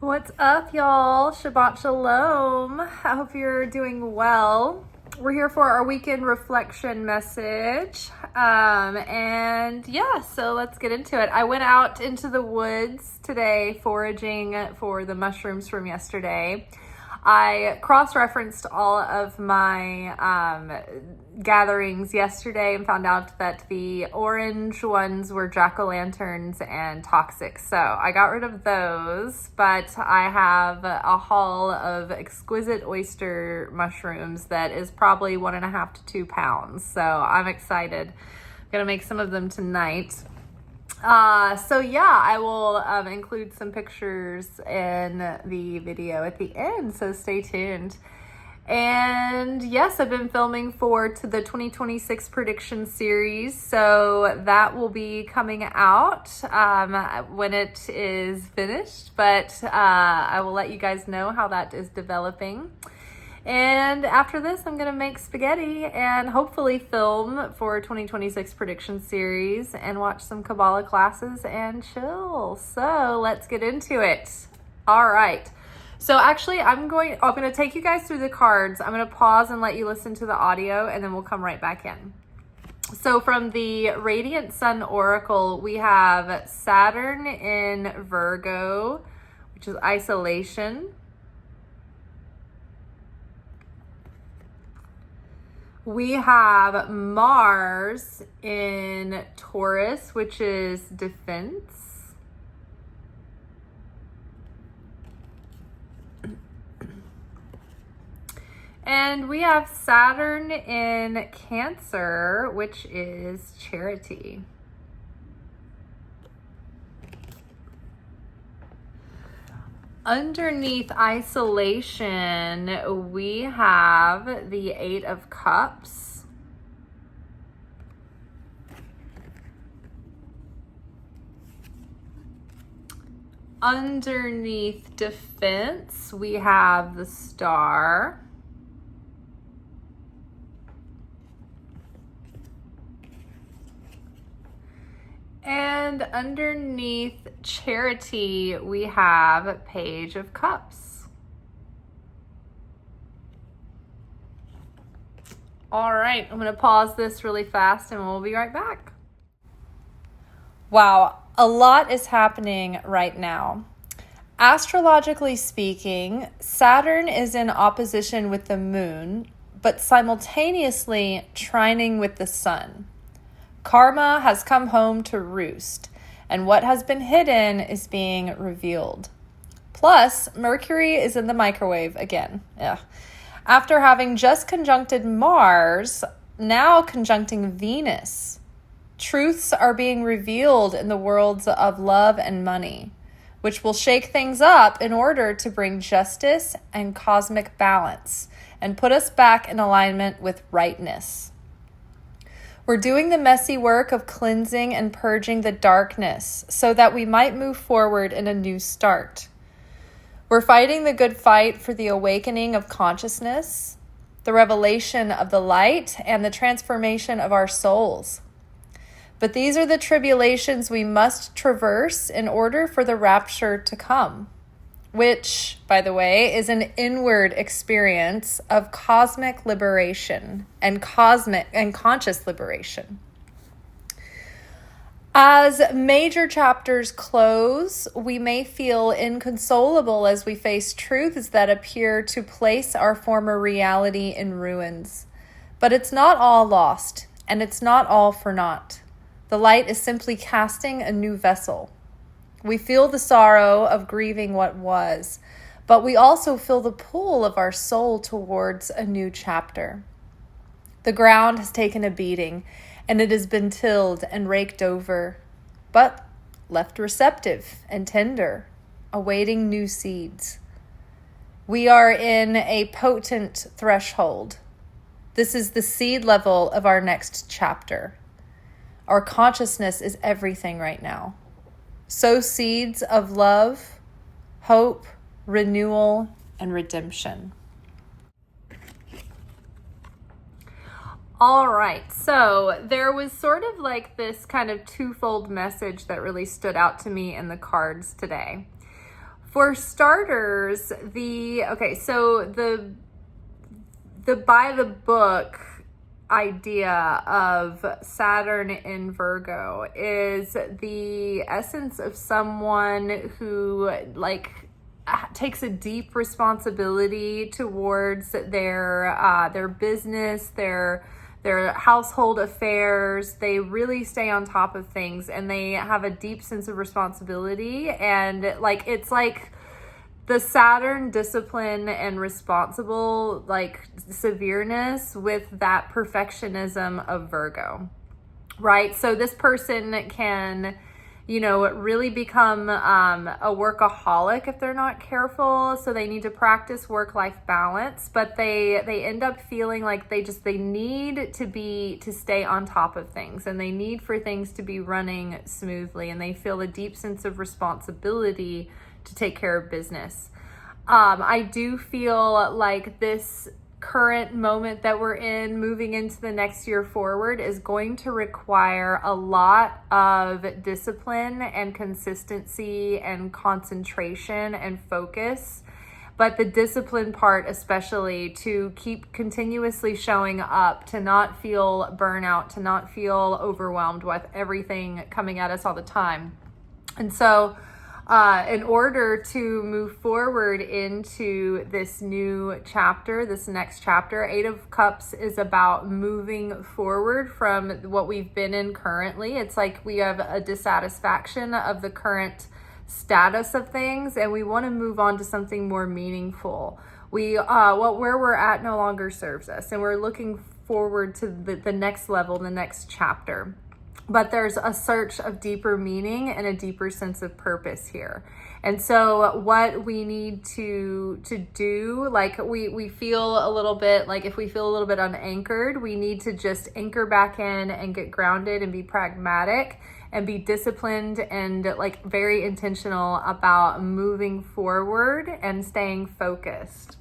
What's up, y'all? Shabbat Shalom. I hope you're doing well. We're here for our weekend reflection message. So let's get into it. I went out into the woods today foraging for the mushrooms from yesterday. I cross-referenced all of my gatherings yesterday and found out that the orange ones were jack-o'-lanterns and toxic. So I got rid of those, but I have a haul of exquisite oyster mushrooms that is probably 1.5 to 2 pounds. So I'm excited. I'm gonna make some of them tonight. I will include some pictures in the video at the end, so stay tuned. And yes, I've been filming to the 2026 prediction series, so that will be coming out when it is finished, but I will let you guys know how that is developing. And after this, I'm going to make spaghetti and hopefully film for 2026 prediction series and watch some Kabbalah classes and chill. So let's get into it. All right. So actually, I'm going to take you guys through the cards. I'm going to pause and let you listen to the audio, and then we'll come right back in. So from the Radiant Sun Oracle, we have Saturn in Virgo, which is isolation. We have Mars in Taurus, which is defense. And we have Saturn in Cancer, which is charity. Underneath isolation, we have the Eight of Cups. Underneath defense, we have the Star. And underneath charity, we have Page of Cups. All right, I'm going to pause this really fast and we'll be right back. Wow, a lot is happening right now. Astrologically speaking, Saturn is in opposition with the moon, but simultaneously trining with the sun. Karma has come home to roost, and what has been hidden is being revealed. Plus, Mercury is in the microwave again. Ugh. After having just conjuncted Mars, now conjuncting Venus. Truths are being revealed in the worlds of love and money, which will shake things up in order to bring justice and cosmic balance and put us back in alignment with rightness. We're doing the messy work of cleansing and purging the darkness so that we might move forward in a new start. We're fighting the good fight for the awakening of consciousness, the revelation of the light, and the transformation of our souls. But these are the tribulations we must traverse in order for the rapture to come, which, by the way, is an inward experience of cosmic liberation and conscious liberation. As major chapters close, we may feel inconsolable as we face truths that appear to place our former reality in ruins. But it's not all lost, and it's not all for naught. The light is simply casting a new vessel. We feel the sorrow of grieving what was, but we also feel the pull of our soul towards a new chapter. The ground has taken a beating, and it has been tilled and raked over, but left receptive and tender, awaiting new seeds. We are in a potent threshold. This is the seed level of our next chapter. Our consciousness is everything right now. Sow seeds of love, hope, renewal, and redemption. All right, so there was sort of like this kind of twofold message that really stood out to me in the cards today. For starters, so the by the book idea of Saturn in Virgo is the essence of someone who takes a deep responsibility towards their business, their household affairs. They really stay on top of things, and they have a deep sense of responsibility, and it's like the Saturn discipline and responsible severeness with that perfectionism of Virgo, right? So this person can really become a workaholic if they're not careful. So they need to practice work-life balance, but they end up feeling like they need to stay on top of things, and they need for things to be running smoothly, and they feel a deep sense of responsibility to take care of business. I do feel like this current moment that we're in, moving into the next year forward, is going to require a lot of discipline and consistency and concentration and focus. But the discipline part, especially, to keep continuously showing up, to not feel burnout, to not feel overwhelmed with everything coming at us all the time. And so in order to move forward into this new chapter, this next chapter, Eight of Cups is about moving forward from what we've been in currently. It's like we have a dissatisfaction of the current status of things, and we want to move on to something more meaningful. Where we're at no longer serves us, and we're looking forward to the next level, the next chapter. But there's a search of deeper meaning and a deeper sense of purpose here. And so what we need to do, we feel a little bit, if we feel a little bit unanchored, we need to just anchor back in and get grounded and be pragmatic and be disciplined and very intentional about moving forward and staying focused.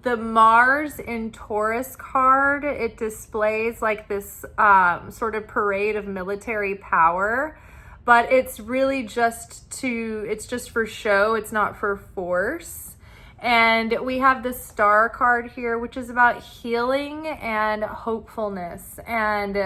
The Mars in Taurus card, it displays this sort of parade of military power, but it's really just for show. It's not for force. And we have the Star card here, which is about healing and hopefulness and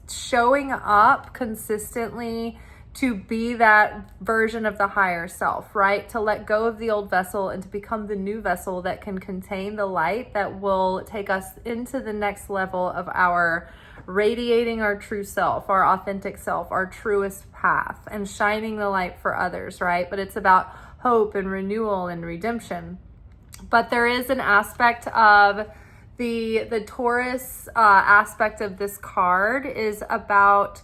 showing up consistently to be that version of the higher self, right? To let go of the old vessel and to become the new vessel that can contain the light that will take us into the next level of our radiating our true self, our authentic self, our truest path, and shining the light for others, right? But it's about hope and renewal and redemption. But there is an aspect of the Taurus aspect of this card is about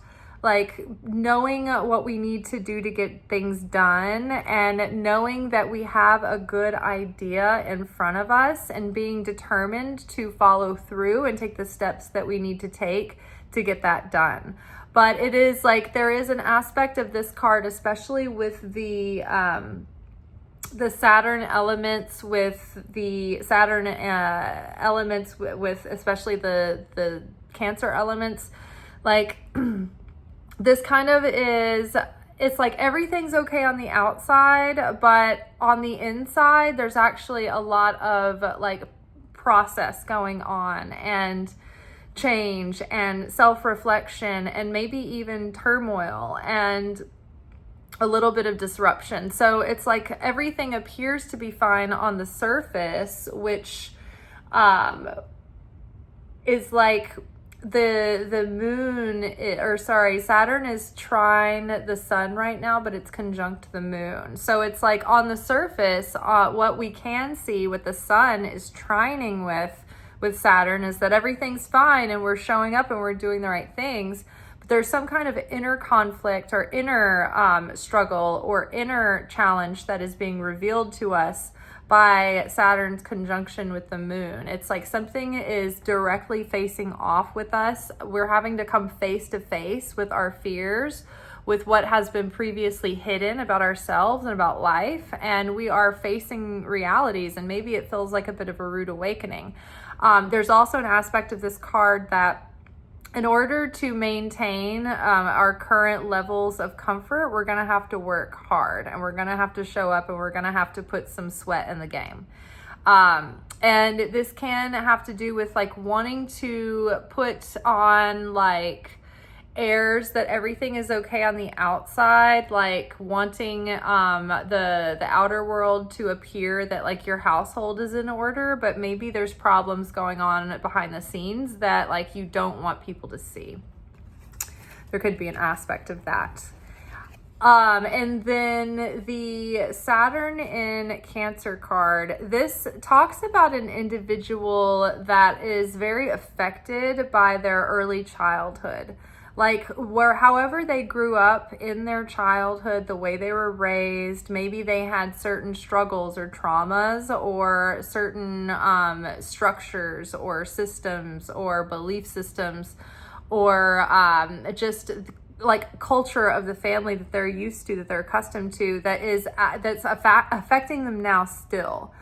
knowing what we need to do to get things done, and knowing that we have a good idea in front of us, and being determined to follow through and take the steps that we need to take to get that done. But it is there is an aspect of this card, especially with the Saturn elements, with the Saturn elements, with especially the Cancer elements, this kind of is, it's everything's okay on the outside, but on the inside, there's actually a lot of process going on, and change, and self-reflection, and maybe even turmoil, and a little bit of disruption. So it's everything appears to be fine on the surface, which is the moon, Saturn is trine the sun right now, but it's conjunct the moon. So it's on the surface, what we can see with the sun is trining with Saturn is that everything's fine and we're showing up and we're doing the right things. But there's some kind of inner conflict or inner struggle or inner challenge that is being revealed to us by Saturn's conjunction with the moon. It's something is directly facing off with us. We're having to come face to face with our fears, with what has been previously hidden about ourselves and about life. And we are facing realities, and maybe it feels like a bit of a rude awakening. There's also an aspect of this card that in order to maintain our current levels of comfort, we're going to have to work hard, and we're going to have to show up, and we're going to have to put some sweat in the game. And this can have to do with like wanting to put on like airs that everything is okay on the outside, like wanting the outer world to appear that like your household is in order, but maybe there's problems going on behind the scenes that like you don't want people to see. There could be an aspect of that. And then the Saturn in Cancer card, this talks about an individual that is very affected by their early childhood. Like however they grew up in their childhood, the way they were raised, maybe they had certain struggles or traumas or certain structures or systems or belief systems or just like culture of the family that they're used to, that they're accustomed to, that's affecting them now still.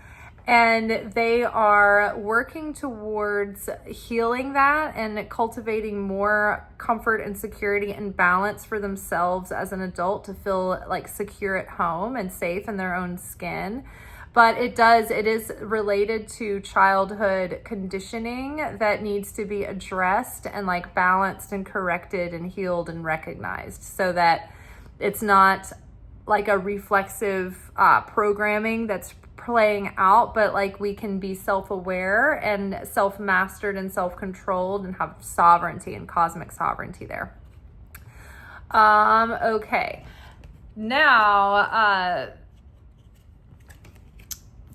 And they are working towards healing that and cultivating more comfort and security and balance for themselves as an adult to feel like secure at home and safe in their own skin. But it is related to childhood conditioning that needs to be addressed and like balanced and corrected and healed and recognized, so that it's not like a reflexive programming that's playing out, but like we can be self-aware and self-mastered and self-controlled and have sovereignty and cosmic sovereignty there. Okay. Now,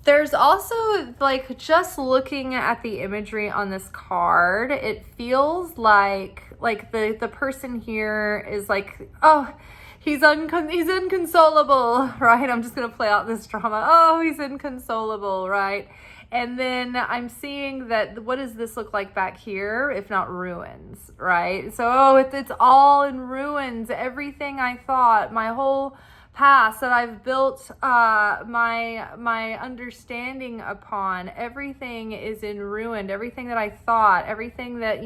there's also like just looking at the imagery on this card, it feels like the person here is like, oh, he's inconsolable, right? I'm just going to play out this drama. Oh, he's inconsolable, right? And then I'm seeing that, what does this look like back here, if not ruins, right? So, it's all in ruins. Everything I thought, my whole past that I've built my understanding upon, everything is in ruin. Everything that I thought, everything that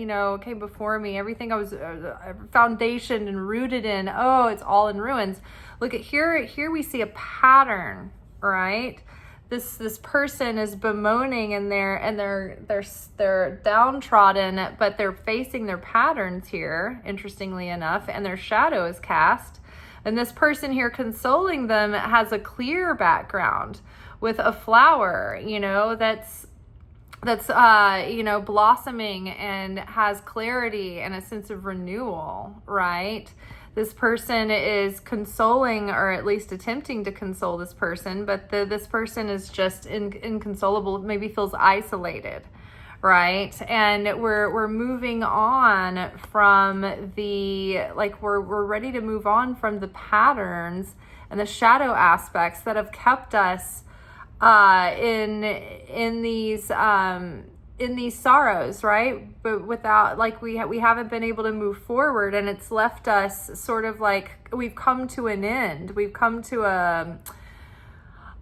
came before me, everything I was foundationed and rooted in, it's all in ruins. Look at here we see a pattern, right? This person is bemoaning and they're downtrodden, but they're facing their patterns here, interestingly enough, and their shadow is cast. And this person here consoling them has a clear background with a flower, that's blossoming and has clarity and a sense of renewal, right? This person is consoling, or at least attempting to console this person, but this person is just inconsolable, maybe feels isolated. Right. And we're moving on from we're ready to move on from the patterns and the shadow aspects that have kept us in these sorrows, right? But without, we haven't been able to move forward, and it's left us sort of like we've come to an end. We've come to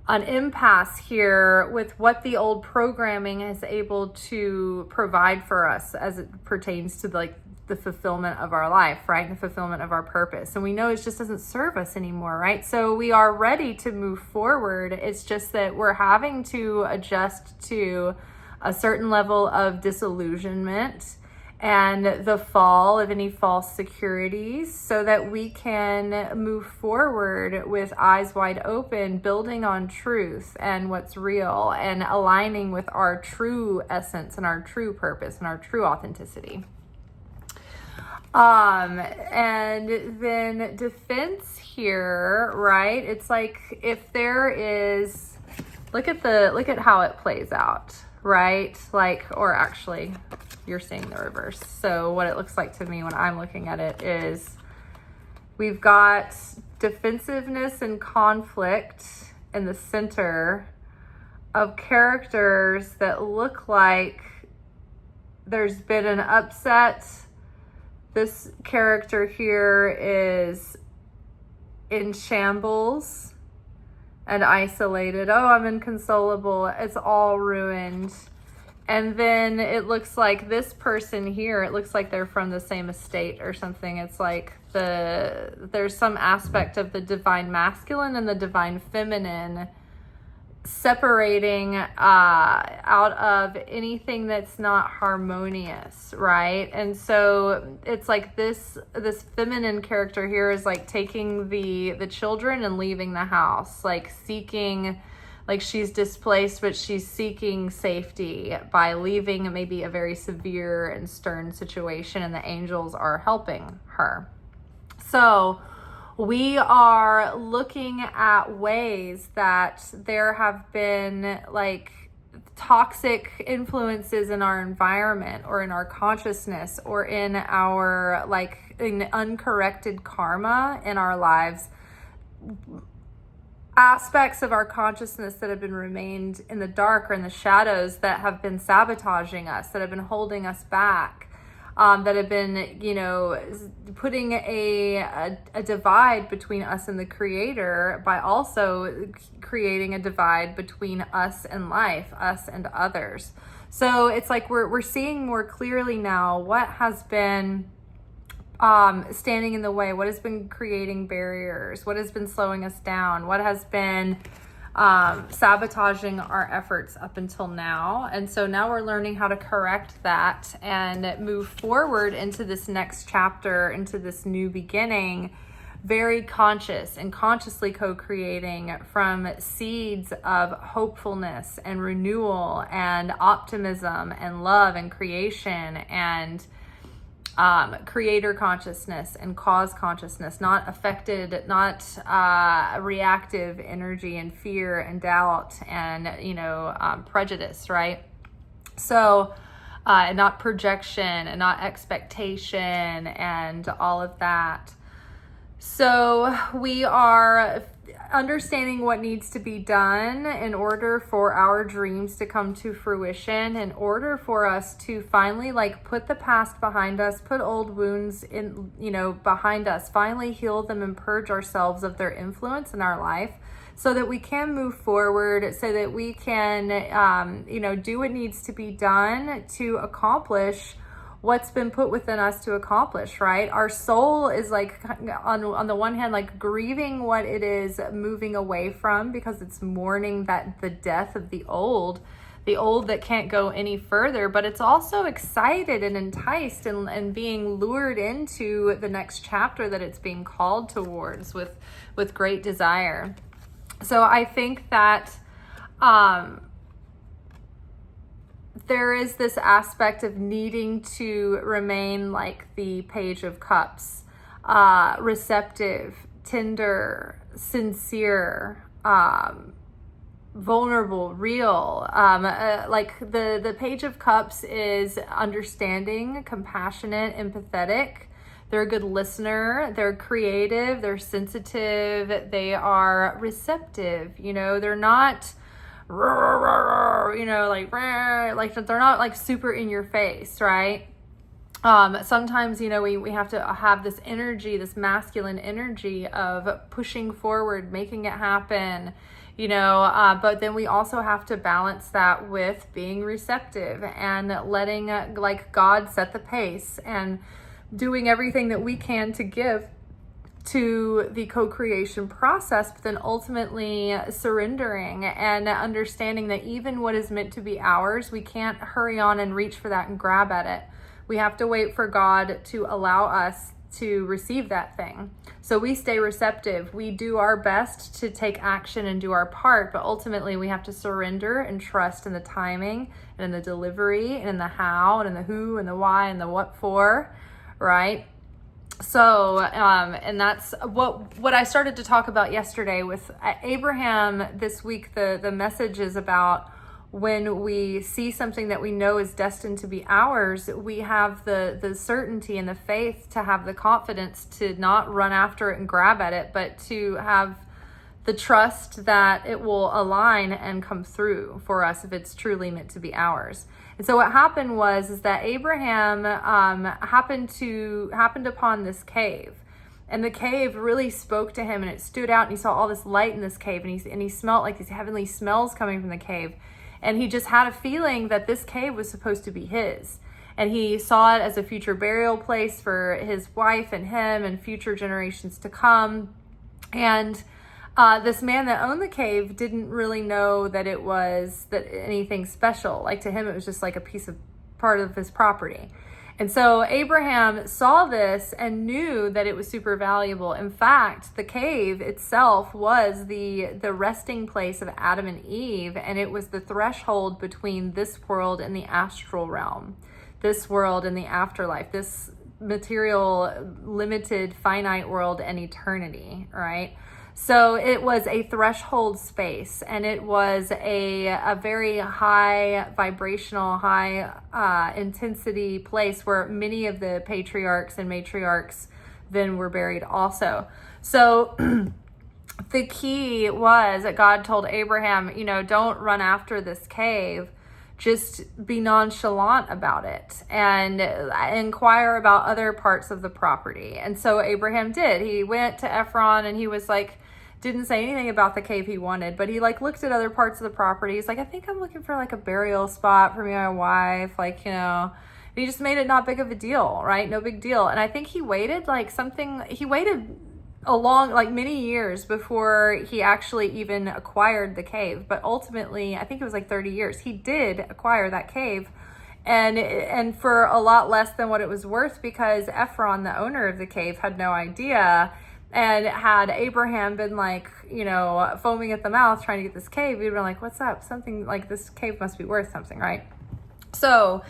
an impasse here with what the old programming is able to provide for us as it pertains to the fulfillment of our life, right? The fulfillment of our purpose. And we know it just doesn't serve us anymore, right? So we are ready to move forward. It's just that we're having to adjust to a certain level of disillusionment and the fall of any false securities, so that we can move forward with eyes wide open, building on truth and what's real, and aligning with our true essence and our true purpose and our true authenticity. And then defense here, right? It's like if there is, look at how it plays out, right? Or actually, you're seeing the reverse. So what it looks like to me when I'm looking at it is we've got defensiveness and conflict in the center of characters that look like there's been an upset. This character here is in shambles and isolated. Oh, I'm inconsolable. It's all ruined. And then it looks like this person here, it looks like they're from the same estate or something. It's like there's some aspect of the divine masculine and the divine feminine separating out of anything that's not harmonious, right? And so it's like this feminine character here is like taking the children and leaving the house, like seeking, like she's displaced, but she's seeking safety by leaving maybe a very severe and stern situation, and the angels are helping her. So we are looking at ways that there have been like toxic influences in our environment or in our consciousness or in our like in uncorrected karma in our lives, aspects of our consciousness that have been remained in the dark or in the shadows that have been sabotaging us, that have been holding us back. That have been, you know, putting a divide between us and the Creator by also creating a divide between us and life, us and others. So it's like we're seeing more clearly now what has been standing in the way, what has been creating barriers, what has been slowing us down, what has been sabotaging our efforts up until now. And so now we're learning how to correct that and move forward into this next chapter, into this new beginning, very conscious and consciously co-creating from seeds of hopefulness and renewal and optimism and love and creation and creator consciousness and cause consciousness, not affected, not reactive energy and fear and doubt and, you know, prejudice, right? So, and not projection and not expectation and all of that. So we are understanding what needs to be done in order for our dreams to come to fruition, in order for us to finally like put the past behind us, put old wounds in, you know, behind us, finally heal them and purge ourselves of their influence in our life so that we can move forward, so that we can, you know, do what needs to be done to accomplish what's been put within us to accomplish, right? Our soul is like on the one hand, like grieving what it is moving away from because it's mourning that the death of the old that can't go any further, but it's also excited and enticed and being lured into the next chapter that it's being called towards with great desire. So I think that, there is this aspect of needing to remain like the Page of Cups, receptive, tender, sincere, vulnerable, real. Like the Page of Cups is understanding, compassionate, empathetic. They're a good listener. They're creative. They're sensitive. They are receptive. You know, they're not you know, like they're not like super in your face, right? Sometimes, you know, we have to have this energy, this masculine energy of pushing forward, making it happen, you know, but then we also have to balance that with being receptive and letting like God set the pace and doing everything that we can to give to the co-creation process, but then ultimately surrendering and understanding that even what is meant to be ours, we can't hurry on and reach for that and grab at it. We have to wait for God to allow us to receive that thing. So we stay receptive. We do our best to take action and do our part, but ultimately we have to surrender and trust in the timing and in the delivery and in the how and in the who and the why and the what for, right? So, and that's what I started to talk about yesterday with Abraham this week. The message is about when we see something that we know is destined to be ours, we have the certainty and the faith to have the confidence to not run after it and grab at it, but to have the trust that it will align and come through for us if it's truly meant to be ours. And so what happened is that Abraham happened upon this cave, and the cave really spoke to him, and it stood out, and he saw all this light in this cave, and he smelled like these heavenly smells coming from the cave. And he just had a feeling that this cave was supposed to be his. And he saw it as a future burial place for his wife and him and future generations to come. And this man that owned the cave didn't really know that it was anything special. Like, to him, it was just like a part of his property. And so Abraham saw this and knew that it was super valuable. In fact, the cave itself was the resting place of Adam and Eve, and it was the threshold between this world and the astral realm, this world and the afterlife, this material, limited, finite world and eternity, right? So it was a threshold space, and it was a very high vibrational, high intensity place where many of the patriarchs and matriarchs then were buried also. So the key was that God told Abraham, don't run after this cave. Just be nonchalant about it and inquire about other parts of the property. And so Abraham did. He went to Ephron, and he was like, didn't say anything about the cave he wanted, but he looked at other parts of the property. He's like, I think I'm looking for a burial spot for me and my wife. And he just made it not big of a deal, right? No big deal. And I think he waited a long, many years before he actually even acquired the cave. But ultimately, I think it was 30 years, he did acquire that cave, and for a lot less than what it was worth, because Ephron, the owner of the cave, had no idea. And had Abraham been foaming at the mouth trying to get this cave, he'd been like, what's up? Something this cave must be worth something, right? So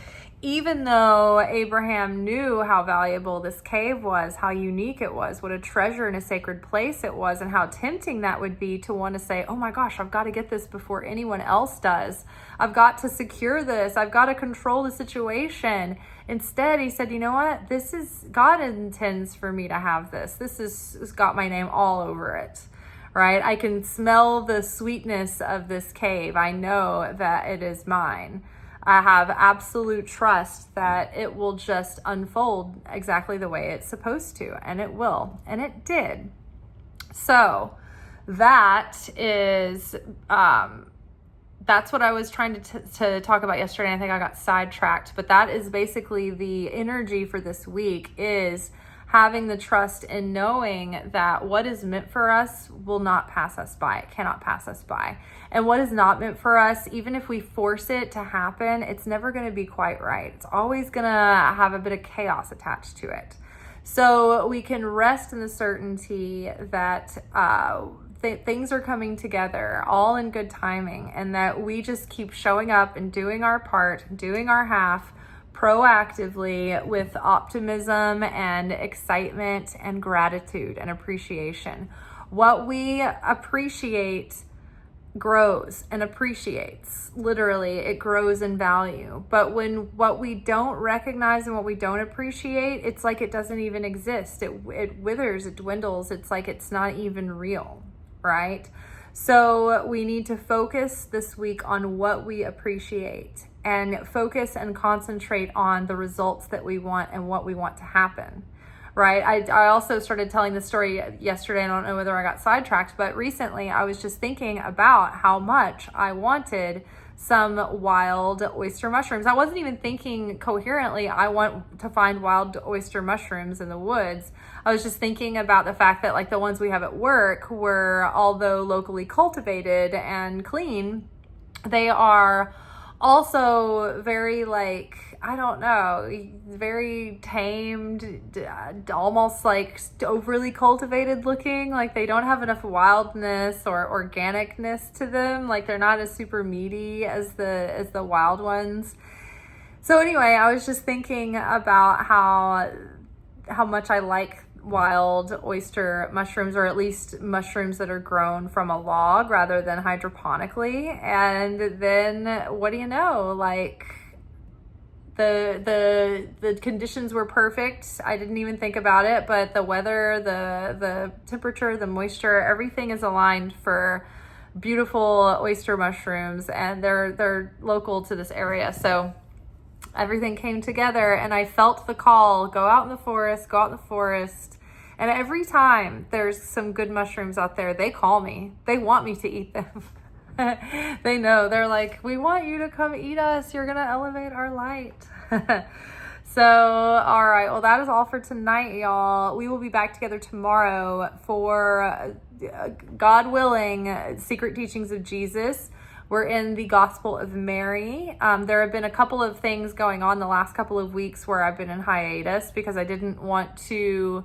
even though Abraham knew how valuable this cave was, how unique it was, what a treasure and a sacred place it was, and how tempting that would be to want to say, oh my gosh, I've got to get this before anyone else does. I've got to secure this. I've got to control the situation. Instead, he said, you know what? God intends for me to have this. This has got my name all over it, right? I can smell the sweetness of this cave. I know that it is mine. I have absolute trust that it will just unfold exactly the way it's supposed to, and it will, and it did. So that is, that's what I was trying to talk about yesterday. I think I got sidetracked, but that is basically the energy for this week, is having the trust in knowing that what is meant for us will not pass us by. It cannot pass us by. And what is not meant for us, even if we force it to happen, it's never going to be quite right. It's always going to have a bit of chaos attached to it. So we can rest in the certainty that things are coming together all in good timing, and that we just keep showing up and doing our part, doing our half, proactively, with optimism and excitement and gratitude and appreciation. What we appreciate grows and appreciates. Literally, it grows in value. But when what we don't recognize and what we don't appreciate, it's like it doesn't even exist. It withers, it dwindles. It's like it's not even real, right? So we need to focus this week on what we appreciate, and focus and concentrate on the results that we want and what we want to happen, right? I also started telling the story yesterday. I don't know whether I got sidetracked, but recently I was just thinking about how much I wanted some wild oyster mushrooms. I wasn't even thinking coherently, I want to find wild oyster mushrooms in the woods. I was just thinking about the fact that the ones we have at work were, although locally cultivated and clean, they are also very I don't know, very tamed, almost overly cultivated looking. They don't have enough wildness or organicness to them. They're not as super meaty as the wild ones. So anyway, I was just thinking about how much I like wild oyster mushrooms, or at least mushrooms that are grown from a log rather than hydroponically. And then what do you know, the conditions were perfect. I didn't even think about it, but the weather, the temperature, the moisture, everything is aligned for beautiful oyster mushrooms, and they're local to this area. So everything came together, and I felt the call, go out in the forest. And every time there's some good mushrooms out there, they call me. They want me to eat them. They know. They're like, we want you to come eat us. You're going to elevate our light. So, all right. Well, that is all for tonight, y'all. We will be back together tomorrow for, God willing, Secret Teachings of Jesus. We're in the Gospel of Mary. There have been a couple of things going on the last couple of weeks where I've been in hiatus because I didn't want to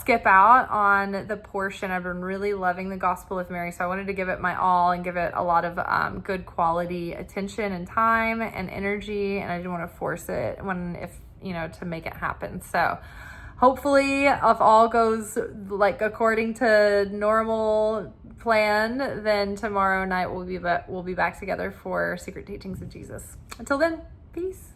skip out on the portion. I've been really loving the Gospel of Mary, so I wanted to give it my all and give it a lot of good quality attention and time and energy, and I didn't want to force it to make it happen. So hopefully, if all goes like according to normal plan, then tomorrow night we'll be back together for Secret Teachings of Jesus. Until then, peace.